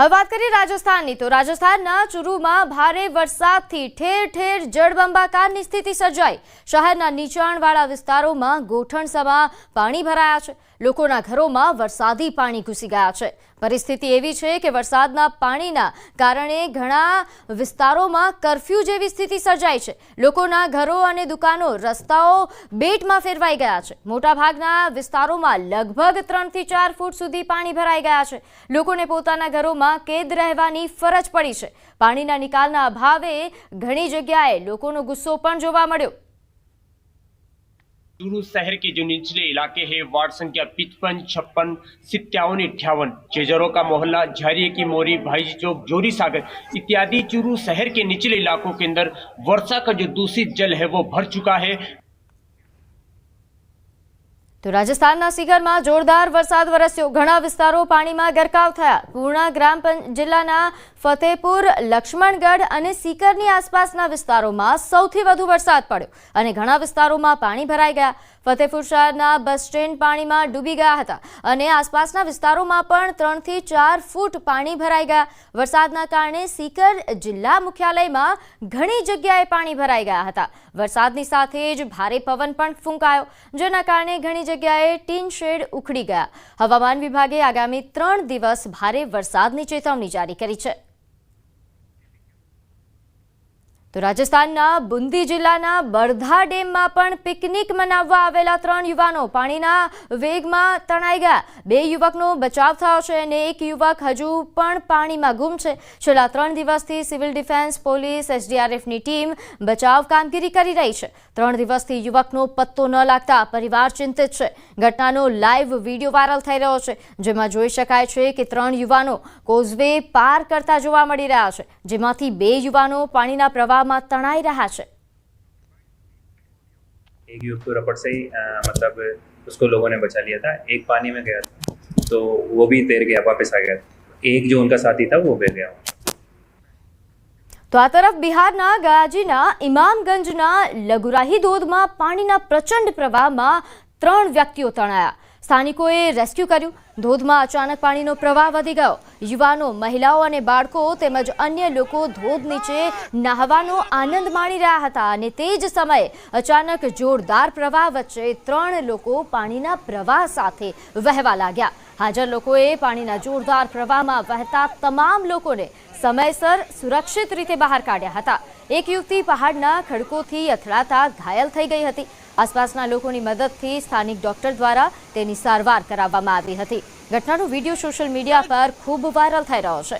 હવે વાત કરીએ રાજસ્થાનની તો રાજસ્થાનના ચુરુમાં ભારે વરસાદથી ઠેર ઠેર જળબંબાકારની સ્થિતિ સર્જાઈ। શહેરના નીચાણવાળા વિસ્તારોમાં ગોઠણસમા પાણી ભરાયા છે। લોકોના ઘરોમાં વરસાદી પાણી ઘૂસી ગયા છે। પરિસ્થિતિ એવી છે કે વરસાદના પાણીના કારણે ઘણા વિસ્તારોમાં કર્ફ્યુ જેવી સ્થિતિ સર્જાઈ છે। લોકોના ઘરો અને દુકાનો રસ્તાઓ બેટમાં ફેરવાઈ ગયા છે। મોટાભાગના વિસ્તારોમાં લગભગ 3 થી 4 ફૂટ સુધી પાણી ભરાઈ ગયા છે। લોકોને પોતાના ઘરોમાં કેદ રહેવાની ફરજ પડી છે। પાણીના નિકાલના અભાવે ઘણી જગ્યાએ લોકોનો ગુસ્સો પણ જોવા મળ્યો। चूरू शहर के जो निचले इलाके हैं वार्ड संख्या 55, 56, 57, 58, जेजरों का मोहल्ला, झारिये की मोरी, भाईजी चौक, जोरी सागर इत्यादि चूरू शहर के निचले इलाकों के अंदर वर्षा का जो दूषित जल है वो भर चुका है। तो राजस्थानના सीकરમાં જોરદાર વરસાદ વરસ્યો। ઘણા વિસ્તારો પાણીમાં ગરકાવ થયા। પૂર્ણા ગ્રામ જિલ્લાના ફતેપુર, લક્ષ્મણગઢ અને सीकરની આસપાસના વિસ્તારોમાં સૌથી વધુ વરસાદ પડ્યો અને ઘણા વિસ્તારોમાં પાણી ભરાઈ ગયા। ફતેપુર શહેરના બસ સ્ટેન્ડ પાણીમાં ડૂબી ગયા હતા અને આસપાસના વિસ્તારોમાં પણ 3 થી 4 ફૂટ પાણી ભરાઈ ગયા। વરસાદના કારણે सीकर જિલ્લા મુખ્યાલયમાં ઘણી જગ્યાએ પાણી ભરાઈ ગયા હતા। વરસાદની સાથે જ ભારે પવન પણ ફૂંકાયો, જેના કારણે ઘણી જગ્યાએ ટીન શેડ ઉખડી ગયા। હવામાન વિભાગે આગામી 3 દિવસ ભારે વરસાદની ચેતવણી જારી કરી છે। તો રાજસ્થાનના બુંદી જિલ્લાના બરધા ડેમમાં પણ પિકનિક મનાવવા આવેલા 3 યુવાનો પાણીના વેગમાં તણાઈ ગયા। 2 યુવકનો બચાવ થયો છે અને એક યુવક હજુ પણ પાણીમાં ગુમ છે। છેલ્લા 3 દિવસથી સિવિલ ડિફેન્સ, પોલીસ, એસડીઆરએફની ટીમ બચાવ કામગીરી કરી રહી છે। 3 દિવસથી યુવકનો પત્તો ન લાગતા પરિવાર ચિંતિત છે। ઘટનાનો લાઈવ વિડીયો વાયરલ થઈ રહ્યો છે, જેમાં જોઈ શકાય છે કે 3 યુવાનો કોઝવે પાર કરતા જોવા મળી રહ્યા છે, જેમાંથી 2 યુવાનો પાણીના પ્રવાહ में तनाई रहा है। एक युवक तो रपट से ही मतलब उसको लोगों ने बचा लिया था। एक पानी में गया था तो वो भी तैर गया, वापस आ गया। एक जो उनका साथी था वो बह गया। तो आ तरफ बिहारना गयाजीना इमामगंजना लगुराही धोधमां पाणीना प्रचंड प्रवाहमां 3 व्यक्तिओ तणाया। સ્થાનિકોએ રેસ્ક્યુ કર્યું। ધોધમાં અચાનક પાણીનો પ્રવાહ વધી ગયો। યુવાનો, મહિલાઓ અને બાળકો તેમજ અન્ય લોકો ધોધ નીચે નહાવાનો આનંદ માણી રહ્યા હતા અને તે જ સમયે અચાનક જોરદાર પ્રવાહ વચ્ચે 3 લોકો પાણીના પ્રવાહ સાથે વહેવા લાગ્યા। હાજર લોકોએ પાણીના જોરદાર પ્રવાહમાં વહેતા તમામ લોકોને સમયસર સુરક્ષિત રીતે બહાર કાઢ્યા હતા। એક યુવતી પહાડના ખડકોથી અથડાતા ઘાયલ થઈ ગઈ હતી। આસપાસના લોકોની મદદથી સ્થાનિક ડોક્ટર દ્વારા તેની સારવાર કરાવવામાં આવી હતી। ઘટનાનો વિડીયો સોશિયલ મીડિયા પર ખૂબ વાયરલ થઈ રહ્યો છે।